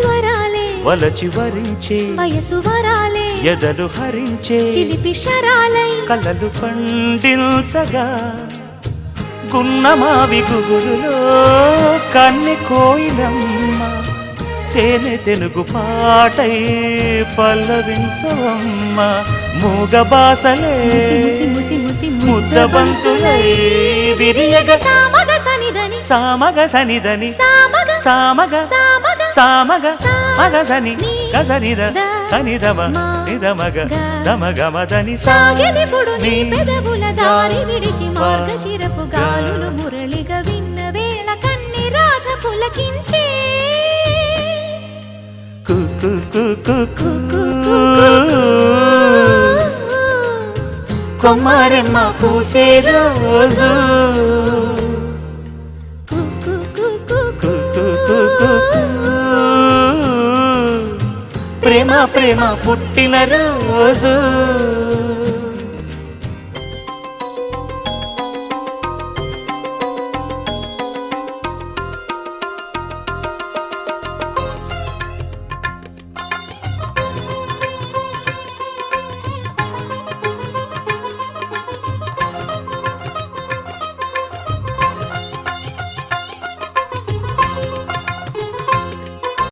స్వరాలే వలచి వరించే వయసు వరాలే ఎదలు హరించే చిలిపి శరాలై కలలు పండించగా గున్నమావి గుగురులో కన్నె కోయిలమ్మ తేనె తెలుగు పాటై పల్లవించవమ్మ మూగ బాసలే ముద్దబంతులై విరియగ సామగ సనిదని సామగ సనిదని సామగ సామగ సామగ సామగ మగ సని గసనిద సనిదమ నిదమగ దమగమదని సాగెనిపుడు నీ పెదవుల దారి విడిచి మార్గశిరపు గాలులు మురళిగా విన్న వేళ కన్ని రాధ పులకించే కొమ్మారెమ్మ పూసే రోజు ప్రేమ ప్రేమ పుట్టిన రోజు